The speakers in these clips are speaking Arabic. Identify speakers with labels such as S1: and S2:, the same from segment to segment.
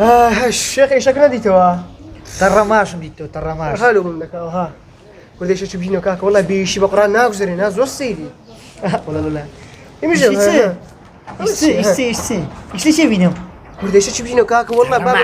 S1: الشيخ ايش شكلنا ديتوا
S2: ترى ماشم ديتو ترى ماش
S1: هالو منك ها وديش تبجينو كاك والله بيشي بقران ناقزري ناس وسيدي والله لا يمشي
S2: ايش ليش بينهم
S1: وديش تبجينو كاك والله باب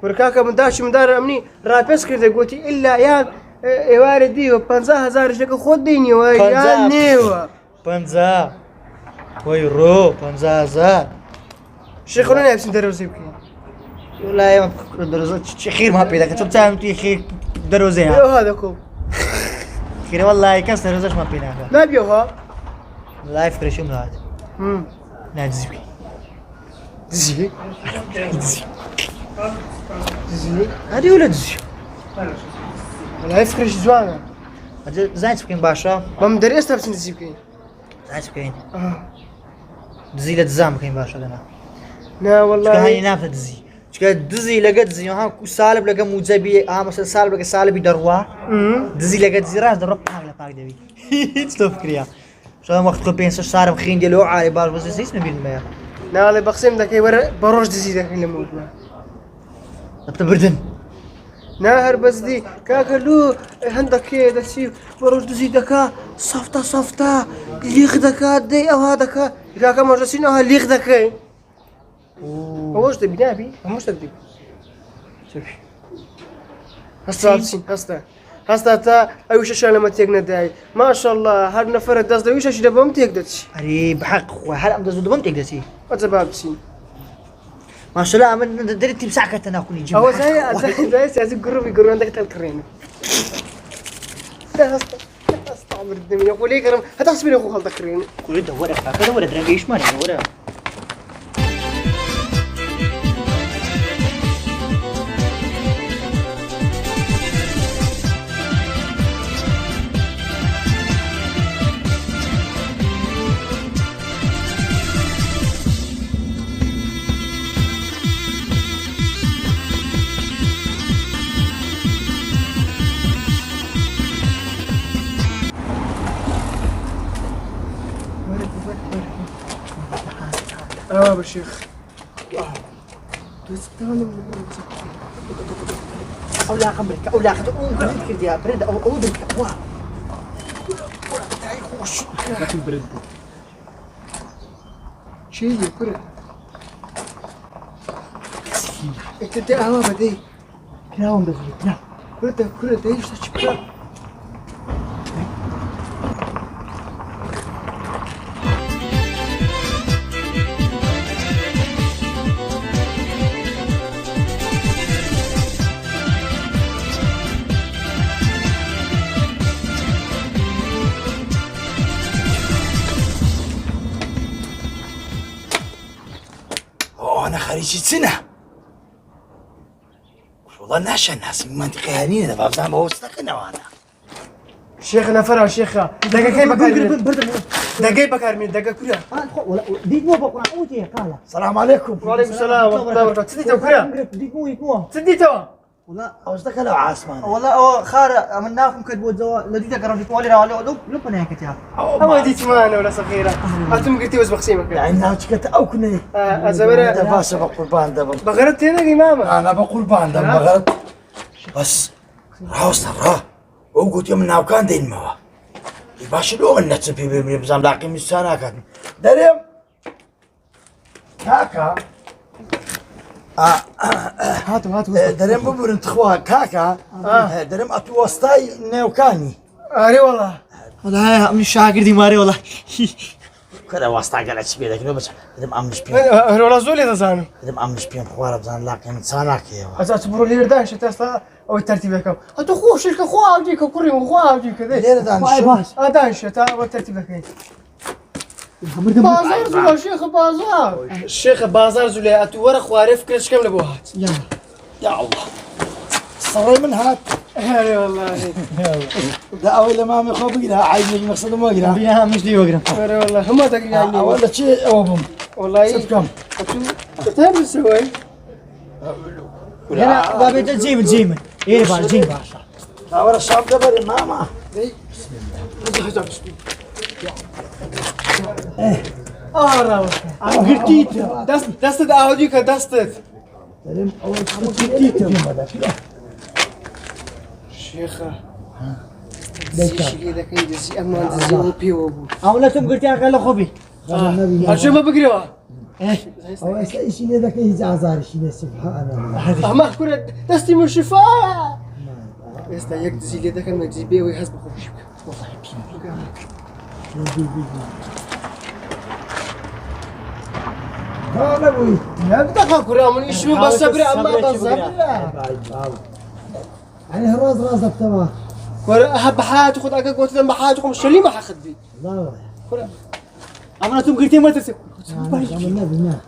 S1: وركاكا من داش من دار امني رابس كده قلتي الا يا واردي و 15000 شك خديني ويا نيوا
S2: 50 ويرو 15000
S1: شيخ ولا نفس دروزي بكي
S2: والله ما دروزات خير ما بيدك انت بتعمل خير دروزين
S1: هذاكم
S2: خير والله كسر دروزش ما بينك
S1: ما بيوها
S2: لا يفكر شو من هذا نادي
S1: زي
S2: هذه ولا دزي
S1: لا يفكر شو زوانا
S2: زين سكين باشا
S1: ما مدري استبسن دزي بكي
S2: زين سكين دزي لتزام كاين باشا انا
S1: لا والله
S2: هاي نافذ دزي دزي لقد زي ها كو سالب لقى موزبي مثلا سالب لقى سالب دروا دزي لقى دزي راس درب حاجه باك دبي تفكريا شو وقت كل بين صار مخين ديالو عالي بال بس اسمه بالماء
S1: لا والله بقسم لك بروج دزي ذاك اللي موجود
S2: تبردن
S1: نهر بس دي كاكلو عندك كده شيء بروج دزي دكا صفتا ليخ دكا دي او هذاك كاكا مرسينو ها ليخ دكا هوش تبي نبي همش تبي شوفي هستا تا ايش اشياء لما تيجنا داي ما شاء الله هاد نفر الداس ده ايش اشياء بهم تيجدتش
S2: اري بحق وهل ام داس بهم تيجدتي
S1: وتبابسين
S2: ما شاء الله من درت مساكه انا كل يجي
S1: هو زي الجروب يقولون عندك تلكرين هستا عمر الدنيا يقول لي كرم هتحسبني اخو خالتك كرين
S2: كل ده ورا كذا ورا درنجيش ما ورا
S1: بالشيخ
S2: او لا خمرك او لا خذ او كذا يا برد او درك واه تعي خوش
S1: لكن برد شيء برد انت دي قهوه بدي
S2: كلاهم بس لا
S1: كل ايش تشبك
S3: أنا خريجة سنة والله ناشا الناس من منطقة هنية ده بابزان بهو استقنا وانا
S1: شيخنا فرع شيخة دقا كيف بكار دقا بكار من دقا كلها
S2: ديك مو بقرا اوتي قال
S3: السلام عليكم
S1: وعليكم السلام ورحمة الله وبركاته تديتوا كلها
S2: ديك مو
S1: تديتوا
S2: والله
S3: قصدك لو عاسمان
S2: والله خار عملناكم كتبوا زوا لديك قرب تقولي لا لو بنا كتاب
S1: هو دي تمانة ولا صغيرة أنتم قلتي وز بقسيمك
S3: يعني ناوتشكت أو كنا
S1: أزمرة
S3: دفاسة بقربان ده
S1: بغرت هنا إمامة
S3: أنا بقربان ده بغرت بس راوس ترى وقلت يوم ناو كان دين ما باش لو من نتسبي بمزام لاقي من السنة كان دريم كاكا
S1: هاتوا
S3: دريم ببرنت خوا كاكا دريم أتوسطاي نيوكاني
S1: أري والله
S2: والله من الشاكر دي ماري والله
S3: كذا واسطة قالت شبيه لكن بس دريم أمش بيم
S1: ولا زولي تزانو
S3: دريم أمش بيم خوارب زان لاقي من سنة كيا
S1: أتصبروا لي رداش تسلا أو الترتيب كم هاتوا خو شركة خو عوديك كوريم خو عوديك كذا
S3: ليه دانش
S1: دانش تا والترتيب كم بازار زولا شيخ بازار الشيخ بازار زولا أتورا خوارف كرش كم لبوهات
S3: يا الله صغير من هات
S1: أي والله
S3: ده أول ما مخو بقرا عايز المقصد ما بقرا
S2: بيها مش لي وقرا
S1: أي والله هم تقريبا
S3: ولا شيء أوبم
S1: والله
S3: صدق كم
S1: تعرف سوي
S2: هنا بابي تجيم ايه بقى جيم باشا
S3: ورا الشاب ده بري ماما
S1: راوش
S3: قلتيت
S1: دست داودي كدستت
S3: دريم أول تيتم هذا
S1: شيخة ذاك يدزي أمان دزي وبي وبو
S2: أولادهم قلت يا قال خوبي
S1: عشان ما بقريوا
S3: أو إيش ذاك يزعزار شيء سبحان الله
S1: ما كنا دستي من الشفاء يستا يكدزي لي ذاك ما تجيبيه ويحسب خوبي
S3: هذا أبوي
S1: يبدأ كورا من يشوف بس صبري أما بصبري
S3: يعني راس تمام
S1: كورا أحب حياتي خد أكل قلت لهم بحياتكم شلي ما حاخد بي
S3: لا
S1: كورا
S2: أولادهم قلت ما ترسل
S3: النبي
S1: ما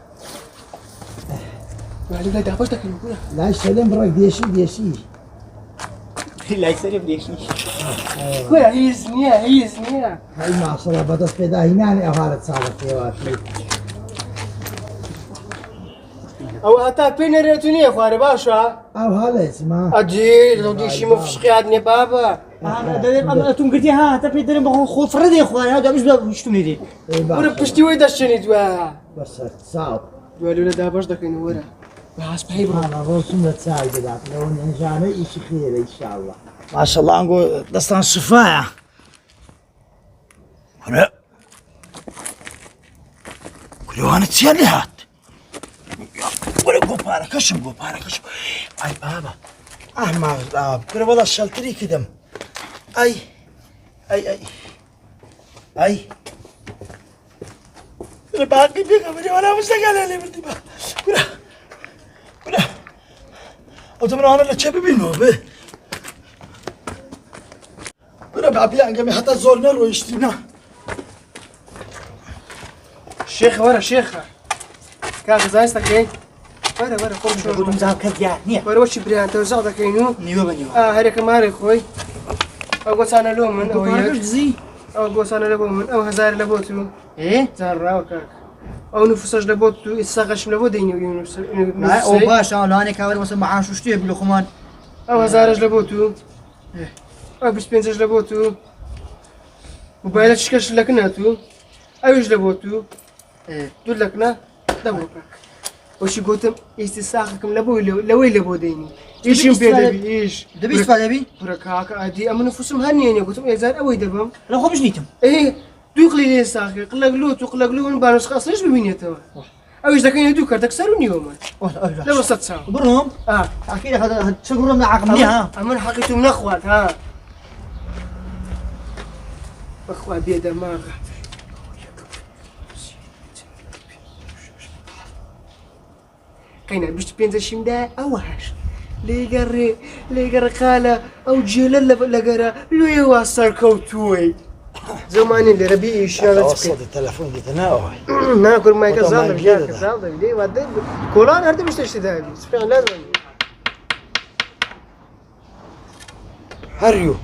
S1: عليك لا دعوتك كورا
S3: لا يشتغلين برك ديشي
S2: لا يسلم ليش
S1: كورا هي زنية
S3: هاي معصرة بدأت بدا هنا أهالة صارت يا وافي
S1: أو حتى بينرتوني أخواري باشا
S3: أو هلا اسمها
S1: أجي لو دي شي مفشقي عدني بابا
S2: أولادهم قلت ها تبي درين بخو خوف فرد يا إخوان هذا مش بشتوني دي
S1: كورا بشتي ويدا الشني دوا
S3: بس صعب
S1: دوا لولا دا باش داك نورا وحاسب حي برا
S3: أنا رسمة سعيد ذاك لو نجانا إيش خير إن شاء الله ما شاء الله نقول دستان الشفاعة هلا كل وانا تسير هات ولا قبارة كشم أي بابا ما غلاب كل والله شلتري كدم أي باقي بيك بدي ولا مستقل اللي بدي كلا وتمر أنا اللي تشبي بالنوبة كلا بعبيان قامي حتى زولنا رو يشتينا
S1: شيخ ورا شيخ كاك زايستك ايه ورا قوم شو
S2: قلت مزاح كذا نية
S1: ورا وش بريان توزع داك ينو
S2: نيوه بنيوه
S1: هريك ماري خوي أو قوس أنا لومن أو
S2: كوكارش
S1: ياك
S2: زي
S1: أو قوس أنا لومن أو هزار لبوتو
S2: إيه
S1: زار راو كاك أو نفسش لبوتو الساقش لبوت دينيو
S2: لا أو باش أنا أنا كاور مثلا معاش وشتيه بالخمان
S1: أو هزارج لبوتو أو بسبينزج لبوتو موبايلات شكش لكناتو أيش لبوتو
S2: إيه
S1: دول لكنا دبوكاك وش قلتم استساقكم لوي لبوديني ايش بيدبي ايش
S2: دبي استفاد أبي
S1: بركاك عادي اما نفسهم هنيني قلتم ايه زار اوي دبم
S2: لا خو مش نيتم
S1: ايه دوقلي لي ساقي قلقلو بانوس خاص ليش ببينيتو او ايش ذاك يدو كرتك ساروني يوم لا بس تساو
S2: برهم أكيد هذا شغله من عقلي ها
S1: اما حقيتو من اخوات ها اخوات بيد دماغ قينا بيش بينزل شمدا أوهش ليقر خالة أو جيل لقرا لو يوصل كوتوي زماني اللي ربي يشتغل
S3: وصلت التلفون دي تناوي
S1: ناكل ما يكزال
S3: وطبعاً
S1: رجال
S3: كده.
S1: كزال دي ودي كولان هردي مش تشتغل سبحان لازم
S3: هريو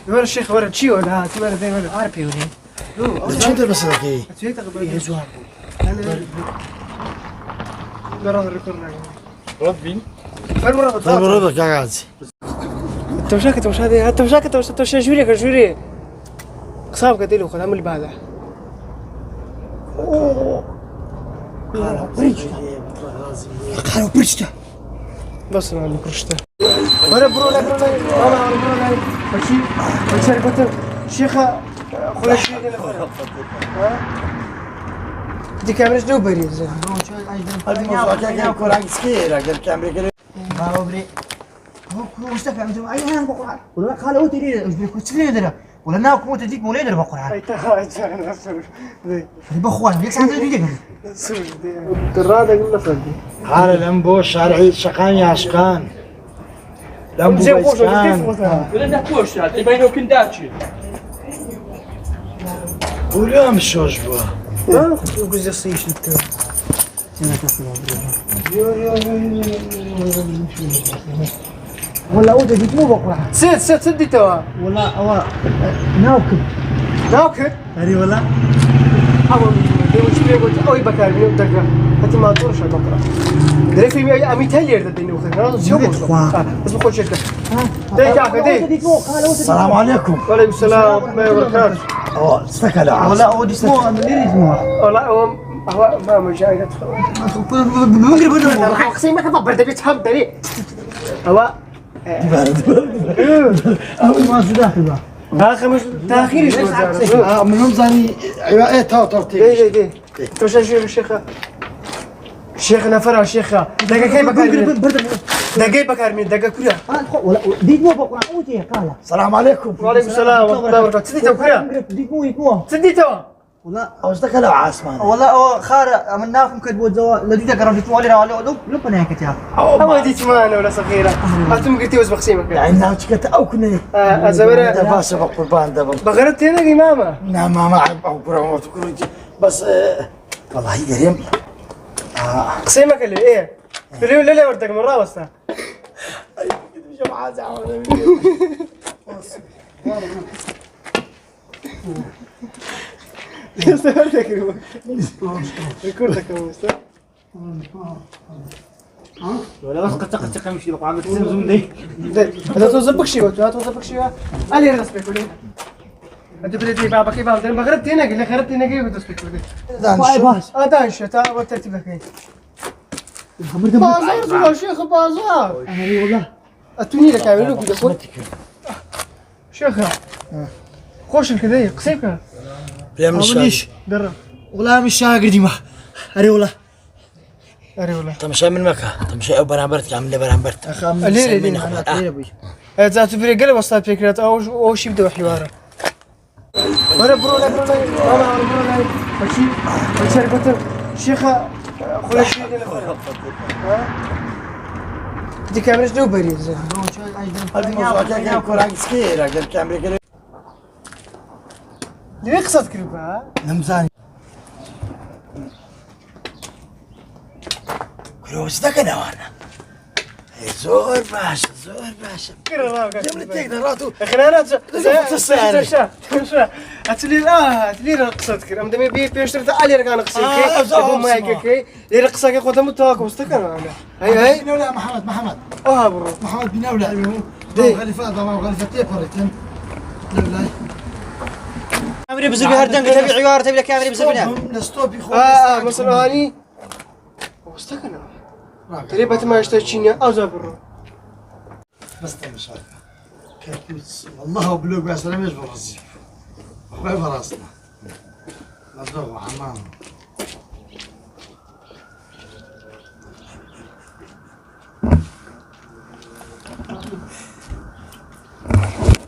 S1: ورا الشيخ ورا تشي ولا تمر ذي ولا
S2: عارف يوني
S3: شو تلبس لك ايه؟
S1: تشي تقبل يزوان أنا مرة ركورنا
S3: ربي
S1: المرة
S3: طيب قاعد
S1: توشاك جوري قصاب كديلو خد عمل بعده
S3: قالوا برشته
S1: بس انا برشته ولا برو ماشي قلت شيخه خويا شي دي كاميرا شنو بري زين
S3: هذه موضوع كورة سكيرة قال كاميرا
S2: ما هو بري هو مش تفهم انتم اي هم بقرا ولا قال هو تريد ايش بيكون تريد ولا ناو كم تجيك مولد بقرا
S1: اي تاع دي
S2: بخوان ليك ساعه تريد
S1: الرادة قلنا فدي
S3: هذا الانبو شارعي شقان عشقان الانبو بسكان
S4: ولا نحوش يعني بينه وكنداتشي
S3: واليوم شوش بوا
S1: وقز يصيش التو
S2: ولا هو تجيك مو بقرا
S1: سد توا
S2: ولا هو ناوكب
S1: ناوكد
S2: هذه ولا
S1: حاول شيء قلت أوي بكار من دقة حتى ما تروح شو بكرة دري في أمي تهلير تديني وخير شو بس بقول شكله ده كعك ده
S3: السلام عليكم.
S1: وعليكم السلام ورحمة الله وبركاته
S3: استكى لا
S2: والله هو دي اسمه من اللي اسمه
S1: والله هو ما مجاي يدخل
S2: مغرب
S1: أنا قسم ما كبر ده بيتهم دري هو
S2: اول ما داخل بقى
S1: آخر مش تأخير إيش وزارة
S3: منهم زاني ايوه تا ترتيب
S1: دي توش الشيخ الشيخ نفر الشيخ دقة كيف بكار دقة بكار من دقة كلها
S2: ولا دي مو بقرا اوتي قال
S3: السلام عليكم.
S1: وعليكم السلام ورحمة الله وبركاته سدي تو كلها
S2: دي مو يكون
S1: سدي تو
S2: ولا
S3: استكى لا عاسمان.
S2: والله خار عملناكم كتبوا الزواج الذي قرب تولي راولو لو بنا كتاب
S1: هو دي تمانة ولا صغيرة أتم قلتي وز بخسيمك
S3: يعني ناوتشكت او كنا
S1: أزورة
S3: دباسه قربان دبل.
S1: بغرت هنا يا ماما
S3: نعم ما عب او قرام تكروجي بس والله يريم
S1: قسيمك اللي إيه لا لا وردك مرة وسط استمرتك ريكوردك يا مستر
S2: ولا بس قطق يمشي بقى عم تزمزم دي
S1: هذا توزبك شيء توزبك شيء علي راسك كله انت بدي بابا كيف بعمل بغرت هنا قال لي خربت هنا كيف تسبك كله دانش تا وترتيبك هي بازار يا شيخ بازار
S2: انا والله
S1: اتوني لك اعملوا كده شيخ خوش كذا قسيمك
S3: ليش
S1: درب
S2: والله مش شاقر دي ما اري والله
S1: اري والله
S3: تمشي من مكة تمشي او برامبرت عامل برامبرت
S1: ليه ذات في قلب وسط فكرة او شيء بدو حواره ولا برو ماشي قلت شيخة خلاص شيء دي كاميرا دو بريد زين
S3: هذه موضوع كان كوراج سكير اجل كاميرا
S1: ليه قصد كريبا
S3: نمزاني كروس ده كان وانا زور باشا جملتك دراتو
S1: خلينا
S3: السعر.
S1: اتلي رقصت كريم دمي بيشتري علي رقان قصير كي ابو مايك كي رقصه كي قدام التواك مستكن انا هي
S3: بنولع محمد
S1: برو
S3: محمد بنولع غلفة ضما وغلفة تيبرتن لا
S2: كاميرا بزبي هردن تبي عيار تبي لك كاميرا بزبنا
S3: نستوب يخو
S1: مثلا هاني مستكن تريبت ما يشتري برو
S3: بس مش عارف كيف والله بلوك بس انا مش براسي اخوي براسنا نضرب حمام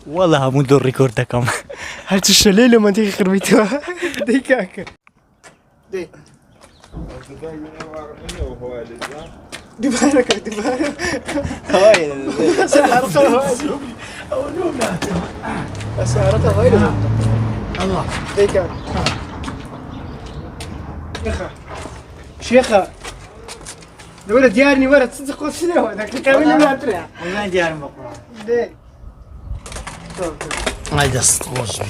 S2: والله مدو الريكورد كم
S1: هل تشليله ما تيجي خربيتها ديكاك دي دبارك
S2: هاي
S1: سعرتها هاي
S3: الله
S1: ديكاك شيخة الولد ديارني ورد صدق وسنة هذاك كامل ما ترى
S2: والله ديار مقرا
S1: دي
S3: هاي دست غوزبي